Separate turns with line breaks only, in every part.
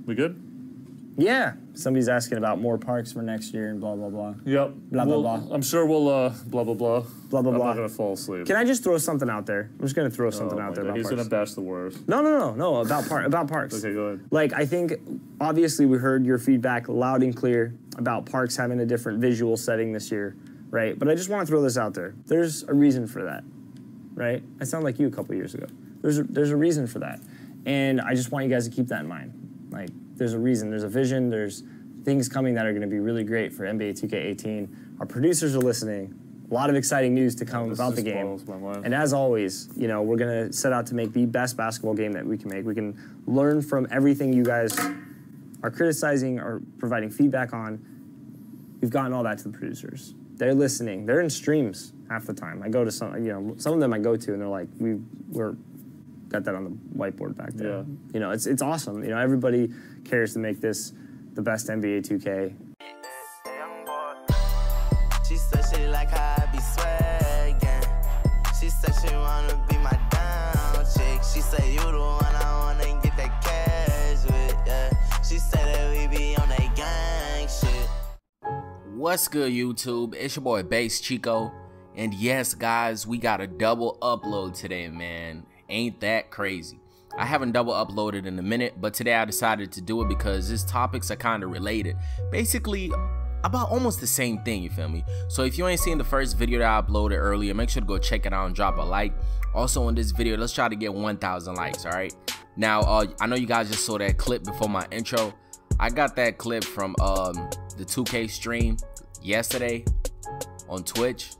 We good?
Yeah. Somebody's asking about more parks for next year and blah, blah, blah.
Yep.
Blah, blah, blah.
I'm sure we'll, blah, blah, blah.
Blah, blah, blah.
I'm not going to fall asleep.
Can I just throw something out there? I'm just going to throw something out there about
He's
parks.
going to bash the worst.
No, about parks.
Okay, go ahead.
Like, I think, obviously, we heard your feedback loud and clear about parks having a different visual setting this year, right? But I just want to throw this out there. There's a reason for that, right? I sound like you a couple years ago. There's a reason for that. And I just want you guys to keep that in mind. Like, there's a reason, there's a vision, there's things coming that are going to be really great for NBA 2K18. Our producers are listening. A lot of exciting news to come about the game. And as always, you know, we're going to set out to make the best basketball game that we can make. We can learn from everything you guys are criticizing or providing feedback on. We've gotten all that to the producers. They're listening. They're in streams half the time. I go to some, you know, some of them I go to and they're like, we're got that on the whiteboard back there.
Yeah.
You know, it's awesome. You know, everybody cares to make this the best NBA 2K.
She said she like how I be swaggin'. She said she wanna be my down chick. She said you the one I wanna get that cash with, yeah. She said that we be on that gang shit.
What's good, YouTube? It's your boy Bass Chico. And yes, guys, we got a double upload today, man. Ain't that crazy? I haven't double uploaded in a minute, but today I decided to do it because these topics are kind of related. Basically, about almost the same thing, you feel me? So if you ain't seen the first video that I uploaded earlier, make sure to go check it out and drop a like. Also in this video, let's try to get 1,000 likes, all right? Now, I know you guys just saw that clip before my intro. I got that clip from the 2K stream yesterday on Twitch.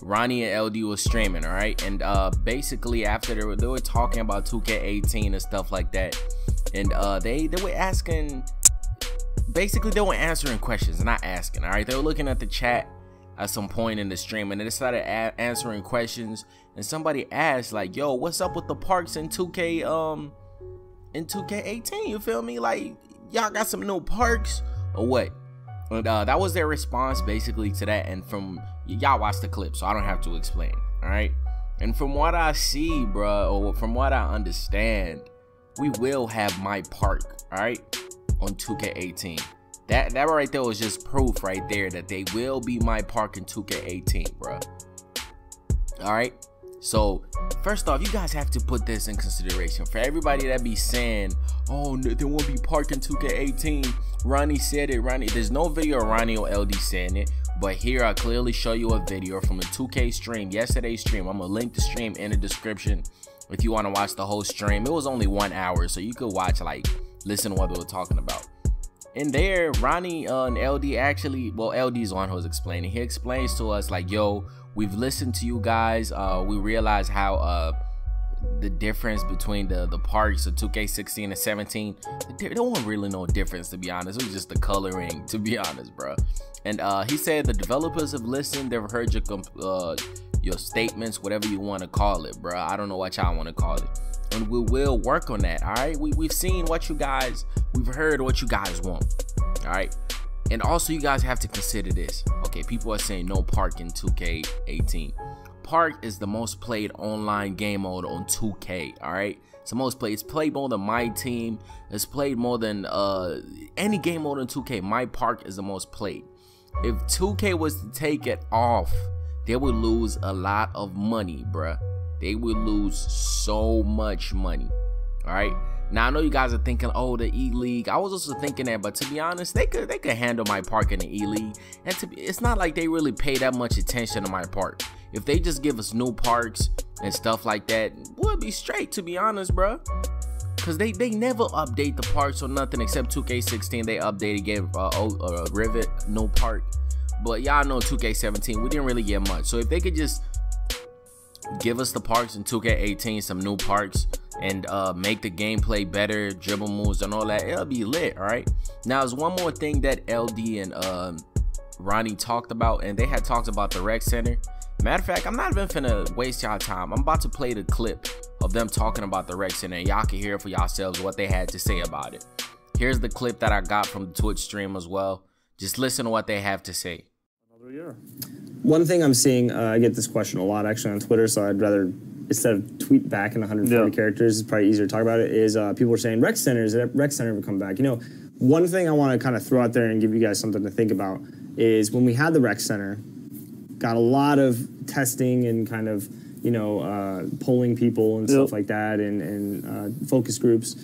Ronnie and LD was streaming, all right? And basically after they were talking about 2K18 and stuff like that. And they were asking, basically they were answering questions, not asking, all right? They were looking at the chat at some point in the stream and they started answering questions. And somebody asked like, yo, what's up with the parks in 2K in 2K18? You feel me? Like, y'all got some new parks or what? And that was their response basically to that. And from y'all watch the clip, so I don't have to explain, all right? And from what I see, bro, or from what I understand, we will have my park, all right, on 2K18. That right there was just proof right there that they will be my park in 2K18, bro. All right. So first off, you guys have to put this in consideration. For everybody that be saying, oh, there won't be park in 2K18, Ronnie said it. Ronnie, there's no video of Ronnie or LD saying it, but here I clearly show you a video from the 2K stream, yesterday's stream. I'm gonna link the stream in the description if you want to watch the whole stream. It was only 1 hour, so you could watch, like, listen to what they were talking about. In there, Ronnie and LD actually, well, LD's the one who was explaining. He explains to us like, yo, we've listened to you guys. We realize how the difference between the parks of 2K16 and 17, there wasn't really no difference, to be honest. It was just the coloring, to be honest, bro. And he said the developers have listened. They've heard your statements, whatever you want to call it, bro. I don't know what y'all want to call it. And we will work on that, all right? We've seen what you guys, we've heard what you guys want, all right? And also, you guys have to consider this. Okay, people are saying no park in 2K18. Park is the most played online game mode on 2K, all right? It's the most played. It's played more than My Team. It's played more than any game mode in 2K. My Park is the most played. If 2K was to take it off, they would lose a lot of money, bruh. They would lose so much money, all right? Now I know you guys are thinking, oh, the E-League. I was also thinking that, but to be honest, they could handle my park in the E-League, and it's not like they really pay that much attention to my park. If they just give us new parks and stuff like that, we'll be straight, to be honest, bro. Cause they never update the parks or nothing except 2K16. They updated, gave Rivet no park, but y'all know 2K17 we didn't really get much. So if they could just give us the parks in 2K18, some new parks, and make the gameplay better, dribble moves and all that, it'll be lit, all right? Now, there's one more thing that LD and Ronnie talked about, and they had talked about the rec center. Matter of fact, I'm not even finna waste y'all time. I'm about to play the clip of them talking about the rec center, and y'all can hear for yourselves what they had to say about it. Here's the clip that I got from the Twitch stream as well. Just listen to what they have to say.
Another year.
One thing I'm seeing, I get this question a lot actually on Twitter, so I'd rather instead of tweet back in 140 characters, it's probably easier to talk about it, is people are saying rec centers, rec center would come back. You know, one thing I want to kind of throw out there and give you guys something to think about is when we had the rec center, got a lot of testing and kind of, you know, polling people and stuff like that, and focus groups.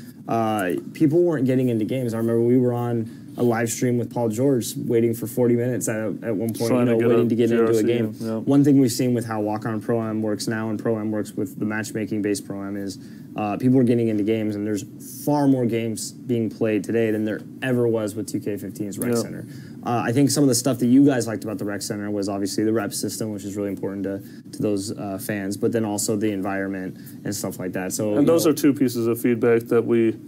People weren't getting into games. I remember we were on a live stream with Paul George waiting for 40 minutes at one point, you know, waiting to get into a game. One thing we've seen with how Walk-On Pro-Am works now and Pro-Am works with the matchmaking-based Pro-Am is people are getting into games, and there's far more games being played today than there ever was with 2K15's Rec Center. I think some of the stuff that you guys liked about the Rec Center was obviously the rep system, which is really important to those fans, but then also the environment and stuff like that. So,
and those are two pieces of feedback that we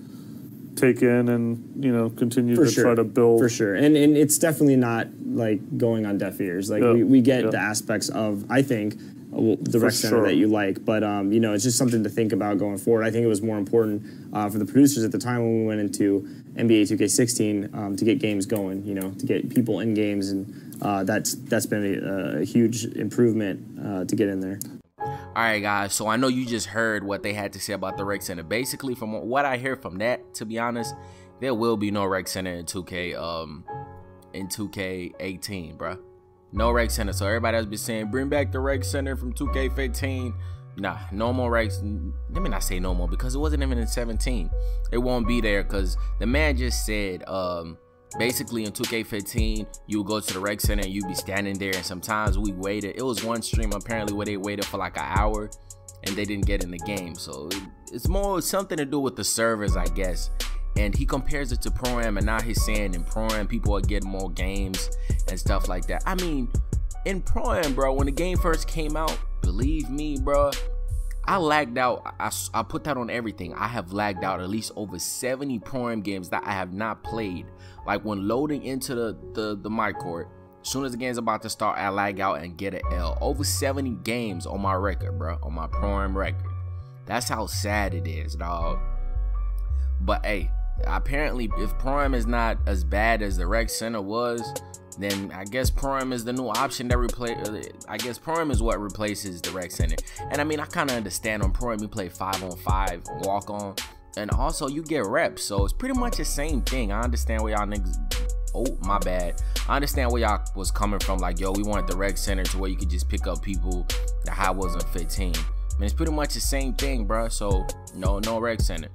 take in and, you know, continue to try to build. For
sure. And it's definitely not like going on deaf ears. Like we get the aspects of, I think, the rec center that you like, but you know, it's just something to think about going forward. I think it was more important for the producers at the time when we went into NBA 2K16 to get games going, you know, to get people in games, and that's been a huge improvement to get in there.
All right, guys, so I know you just heard what they had to say about the rec center. Basically, from what I hear from that, to be honest, there will be no rec center in 2K18, bruh. No rec center. So everybody has been saying, bring back the rec center from 2K15. Nah, no more recs. Let me not say no more, because it wasn't even in 17. It won't be there, because the man just said, basically in 2K15, you would go to the rec center and you'd be standing there, and sometimes we waited. It was one stream apparently where they waited for like an hour and they didn't get in the game. So it's more something to do with the servers, I guess. And he compares it to Pro-Am, and now he's saying in Pro-Am people are getting more games and stuff like that. I mean, in Pro-Am, bro, when the game first came out, believe me, bro, I lagged out. I put that on everything. I have lagged out at least over 70 Pro-Am games that I have not played. Like when loading into the my court, as soon as the game's about to start, I lag out and get an L. Over 70 games on my record, bro, on my Pro-Am record. That's how sad it is, dog. But hey, apparently if Pro-Am is not as bad as the rec center was, then I guess Pro-Am is the new option that I guess Pro-Am is what replaces the rec center. And I mean, I kind of understand on Pro-Am you play 5-on-5 walk-on, and also you get reps, so it's pretty much the same thing. I understand where y'all niggas, oh my bad, I understand where y'all was coming from, like, yo, we wanted the rec center to where you could just pick up people that I wasn't 15. I mean, it's pretty much the same thing, bro. So no rec center.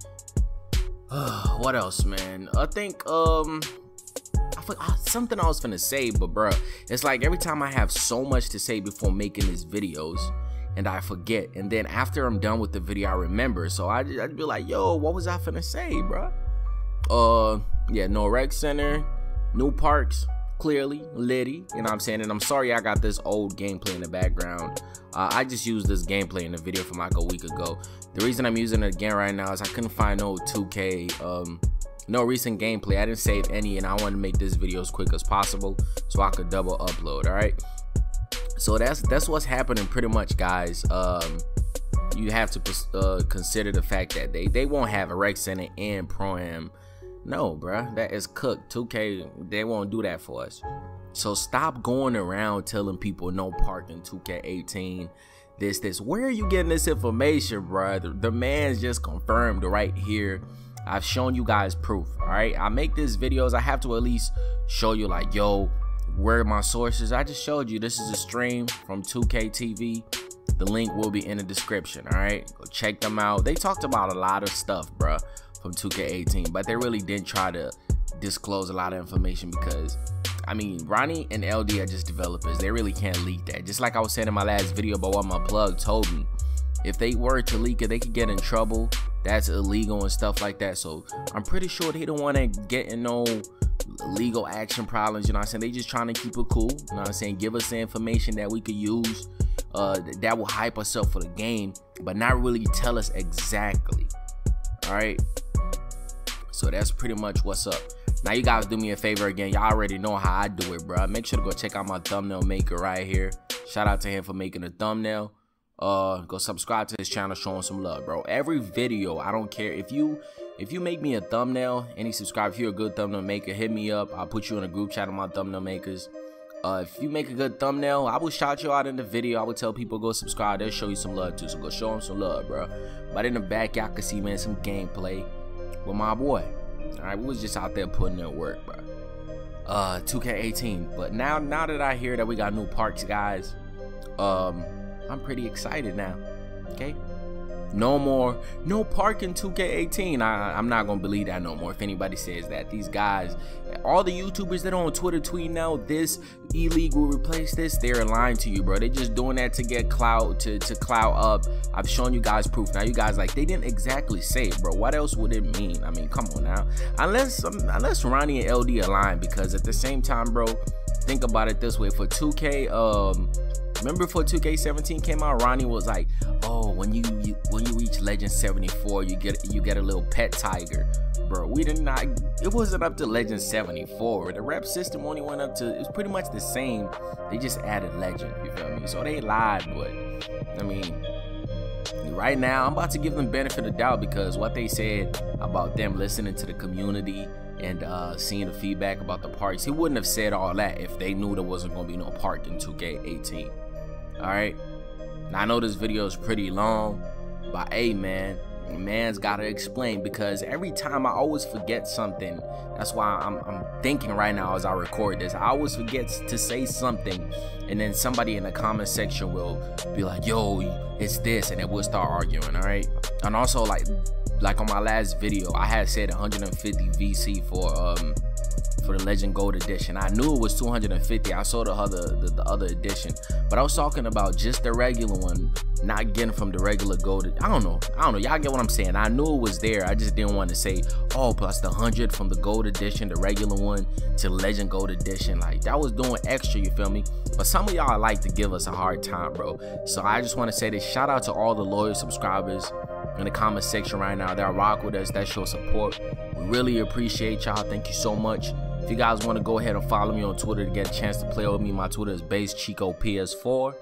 What else, man? I think something I was finna say, but bro, it's like every time I have so much to say before making these videos, and I forget, and then after I'm done with the video I remember. So I'd be like, yo, what was I finna say, bro? Yeah, no rec center, new parks, clearly litty, you know what I'm saying? And I'm sorry I got this old gameplay in the background. I just used this gameplay in the video from like a week ago. The reason I'm using it again right now is I couldn't find no 2K, no recent gameplay. I didn't save any, and I wanted to make this video as quick as possible so I could double upload. All right, so that's what's happening pretty much, guys. You have to consider the fact that they won't have a rec center and Pro-Am. No, bruh, that is cooked. 2K, they won't do that for us. So stop going around telling people no parking 2K18. This. Where are you getting this information, bruh? The man's just confirmed right here. I've shown you guys proof. All right, I make these videos, I have to at least show you, like, yo, where are my sources? I just showed you this is a stream from 2K TV. The link will be in the description. All right, go check them out. They talked about a lot of stuff, bruh, from 2K18, but they really didn't try to disclose a lot of information, because I mean, Ronnie and LD are just developers. They really can't leak that. Just like I was saying in my last video about what my plug told me, if they were to leak it, they could get in trouble. That's illegal and stuff like that. So I'm pretty sure they don't want to get in no legal action problems, you know what I'm saying? They just trying to keep it cool, you know what I'm saying? Give us the information that we could use, that will hype us up for the game, but not really tell us exactly. All right, so that's pretty much what's up. Now you guys do me a favor again. Y'all already know how I do it, bro. Make sure to go check out my thumbnail maker right here. Shout out to him for making a thumbnail. Go subscribe to his channel, showing some love, bro. Every video, I don't care if you make me a thumbnail, any subscribe, if you're a good thumbnail maker, hit me up. I'll put you in a group chat of my thumbnail makers. If you make a good thumbnail, I will shout you out in the video. I will tell people go subscribe. They'll show you some love too, so go show them some love, bro. But in the back, y'all can see, man, some gameplay with my boy. All right, we was just out there putting in work, bro. 2K18. But now that I hear that we got new parks, guys, I'm pretty excited now. Okay. No park in 2K18. I'm not gonna believe that no more. If anybody says that, these guys, all the YouTubers that are on Twitter tweeting now this E-League will replace this, they're lying to you, bro. They're just doing that to get clout, to clout up. I've shown you guys proof. Now you guys like, they didn't exactly say it, bro. What else would it mean? I mean, come on now. Unless Ronnie and LD are lying, because at the same time, bro, think about it this way. For 2K, remember before 2K17 came out, Ronnie was like, oh, when you reach Legend 74, you get a little pet tiger. Bro, we did not, it wasn't up to Legend 74. The rep system only went up to, it was pretty much the same. They just added Legend, you feel me? So they lied, but I mean, right now I'm about to give them benefit of doubt, because what they said about them listening to the community and seeing the feedback about the parks, he wouldn't have said all that if they knew there wasn't gonna be no park in 2K18. All right, now I know this video is pretty long, but hey, man's gotta explain, because every time I always forget something. That's why I'm thinking right now as I record this, I always forget to say something, and then somebody in the comment section will be like, yo, it's this, and then we'll start arguing. All right, and also like on my last video, I had said 150 VC for the Legend Gold Edition. I knew it was 250. I saw the other edition, but I was talking about just the regular one, not getting from the regular gold. I don't know. Y'all get what I'm saying? I knew it was there. I just didn't want to say, oh, plus the 100 from the Gold Edition, the regular one, to Legend Gold Edition. Like, that was doing extra, you feel me? But some of y'all like to give us a hard time, bro. So I just want to say this. Shout out to all the loyal subscribers in the comment section right now that rock with us, that show support. We really appreciate y'all. Thank you so much. If you guys want to go ahead and follow me on Twitter to get a chance to play with me, my Twitter is BaseChicoPS4.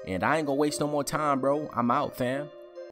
And I ain't gonna waste no more time, bro. I'm out, fam.